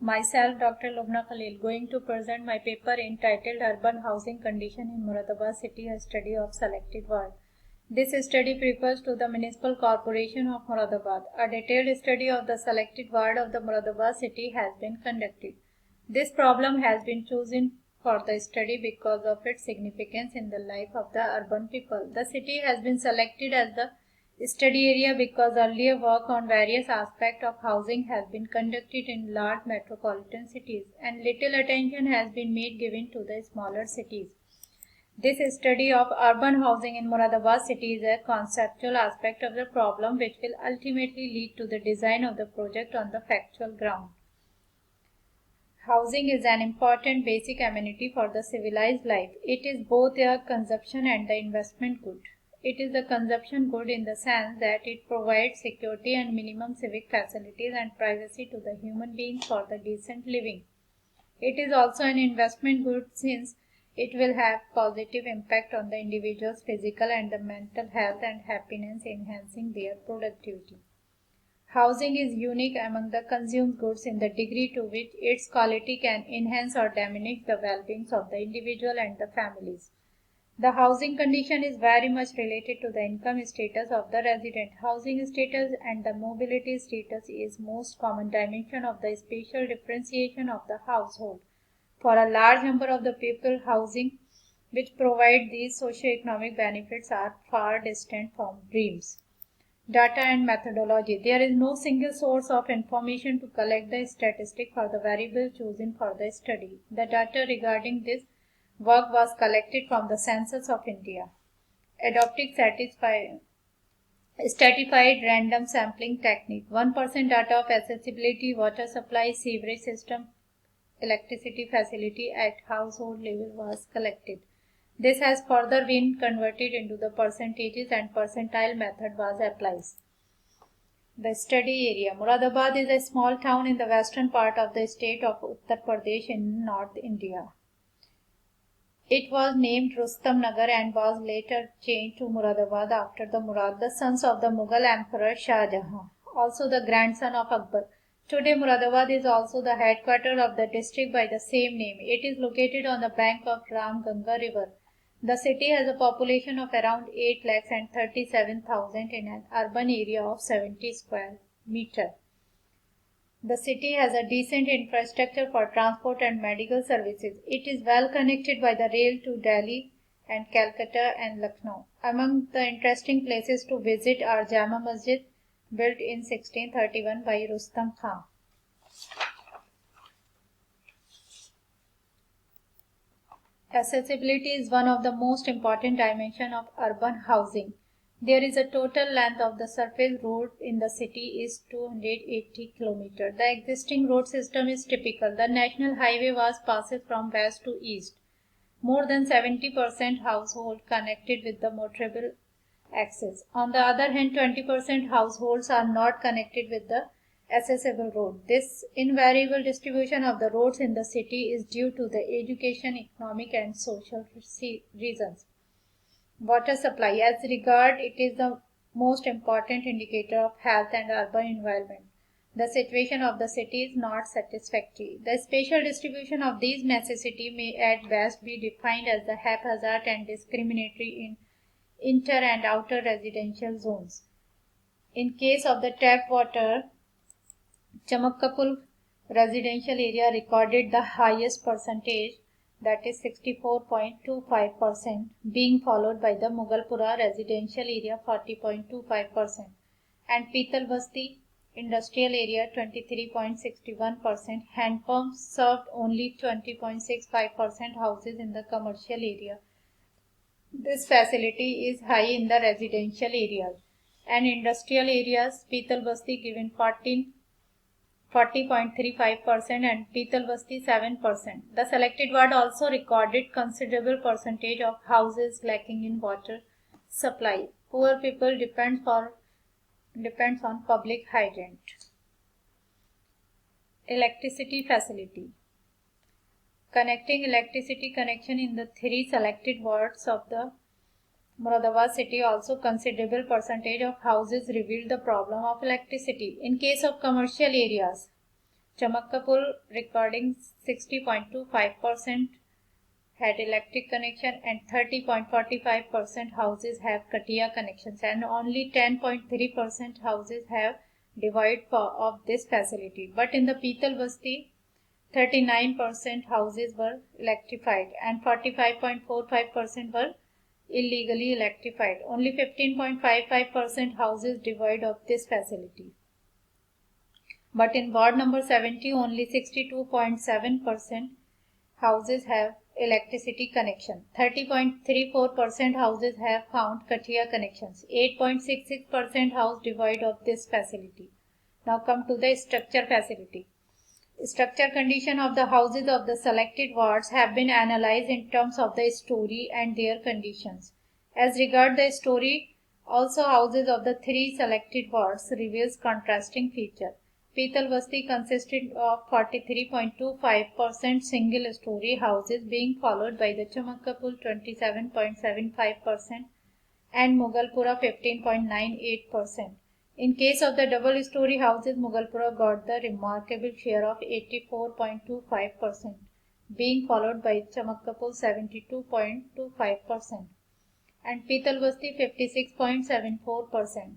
Myself, Dr. Lubna Khalil, going to present my paper entitled Urban Housing Condition in Moradabad City, a study of selected ward. This study refers to the Municipal Corporation of Moradabad. A detailed study of the selected ward of the Moradabad city has been conducted. This problem has been chosen for the study because of its significance in the life of the urban people. The city has been selected as the study area because earlier work on various aspects of housing has been conducted in large metropolitan cities and little attention has been made given to the smaller cities. This study of urban housing in Moradabad city is a conceptual aspect of the problem which will ultimately lead to the design of the project on the factual ground. Housing is an important basic amenity for the civilized life. It is both a consumption and the investment good. It is a consumption good in the sense that it provides security and minimum civic facilities and privacy to the human beings for the decent living. It is also an investment good since it will have positive impact on the individual's physical and the mental health and happiness, enhancing their productivity. Housing is unique among the consumed goods in the degree to which its quality can enhance or diminish the well-being of the individual and the families. The housing condition is very much related to the income status of the resident. Housing status and the mobility status is most common dimension of the spatial differentiation of the household. For a large number of the people, housing which provide these socio-economic benefits are far distant from dreams. Data and methodology. There is no single source of information to collect the statistic for the variable chosen for the study. The data regarding this work was collected from the Census of India. Adopting stratified random sampling technique. 1% data of accessibility, water supply, sewerage system, electricity facility at household level was collected. This has further been converted into the percentages and percentile method was applied. The study area. Moradabad is a small town in the western part of the state of Uttar Pradesh in North India. It was named Rustam Nagar and was later changed to Moradabad after the Murad, the sons of the Mughal Emperor Shah Jahan, also the grandson of Akbar. Today, Moradabad is also the headquarters of the district by the same name. It is located on the bank of Ram Ganga River. The city has a population of around 8,37,000 in an urban area of 70 square meter. The city has a decent infrastructure for transport and medical services. It is well connected by the rail to Delhi and Calcutta and Lucknow. Among the interesting places to visit are Jama Masjid, built in 1631 by Rustam Khan. Accessibility is one of the most important dimensions of urban housing. There is a total length of the surface road in the city is 280 km. The existing road system is typical. The national highway was passes from west to east. More than 70% household connected with the motorable access. On the other hand, 20% households are not connected with the accessible road. This invariable distribution of the roads in the city is due to the education, economic and social reasons. Water supply. As regard, it is the most important indicator of health and urban environment. The situation of the city is not satisfactory. The spatial distribution of these necessities may at best be defined as the haphazard and discriminatory in inter and outer residential zones. In case of the tap water, Chamakkapul residential area recorded the highest percentage, that is 64.25%, being followed by the Mughalpura residential area 40.25% and Pital Basti industrial area 23.61%. Hand pumps served only 20.65% houses in the commercial area. This facility is high in the residential areas and industrial areas. Pital Basti given 40.35% and Pital Basti 7%. The selected ward also recorded considerable percentage of houses lacking in water supply. Poor people depends on public hygiene. Electricity facility. Connecting electricity connection in the 3 selected wards of the Moradabad city also considerable percentage of houses revealed the problem of electricity. In case of commercial areas, Chamakkapul recording 60.25% had electric connection and 30.45% houses have Katia connections, and only 10.3% houses have divide of this facility. But in the Pital Basti, 39% houses were electrified and 45.45% were illegally electrified. Only 15.55% houses divide of this facility. But in ward number 70, only 62.7% houses have electricity connection. 30.34% houses have found Katia connections. 8.66% house divide of this facility. Now come to the structure facility. Structure condition of the houses of the selected wards have been analyzed in terms of the story and their conditions. As regard the story, also houses of the 3 selected wards reveals contrasting feature. Pital Basti consisted of 43.25% single story houses, being followed by the Chamakkapul 27.75% and Mughalpura 15.98%. In case of the double story houses, Mughalpura got the remarkable share of 84.25%, being followed by Chamakkapul 72.25% and Pital Basti 56.74%.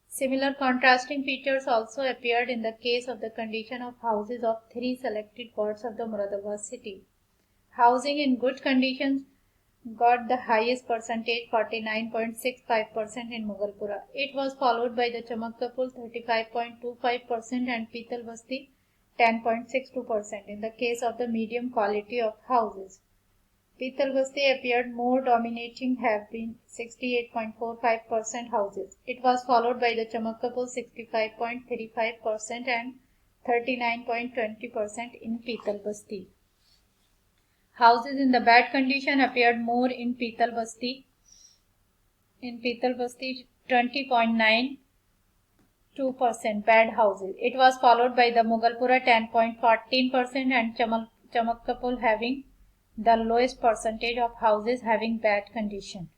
Similar contrasting features also appeared in the case of the condition of houses of 3 selected wards of the Muradabad city. Housing in good conditions got the highest percentage, 49.65% in Mughalpura. It was followed by the Chamakkapul 35.25% and Pital Basti 10.62% in the case of the medium quality of houses. Pital Basti appeared more dominating, have been 68.45% houses. It was followed by the Chamakkapul 65.35% and 39.20% in Pital Basti. Houses in the bad condition appeared more in Pital Basti. In Pital Basti, 20.92% bad houses. It was followed by the Mughalpura 10.14% and Chamakkapul having the lowest percentage of houses having bad condition.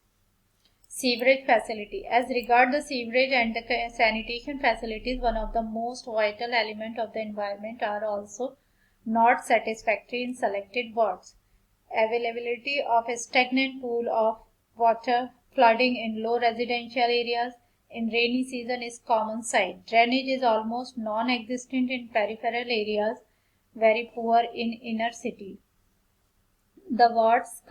Sewerage facility. As regard the sewerage and the sanitation facilities, one of the most vital element of the environment, are also not satisfactory in selected wards. Availability of a stagnant pool of water, flooding in low residential areas in rainy season is common sight. Drainage is almost non-existent in peripheral areas, very poor in inner city. The wards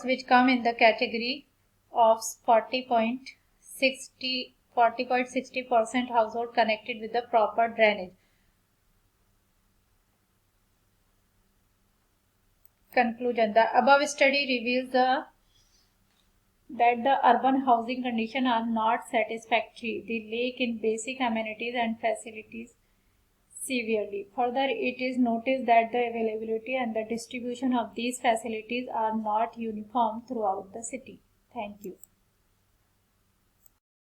which come in the category of 40.60% household connected with the proper drainage. Conclusion. The above study reveals that the urban housing conditions are not satisfactory. They lack in basic amenities and facilities severely. Further, it is noticed that the availability and the distribution of these facilities are not uniform throughout the city. Thank you.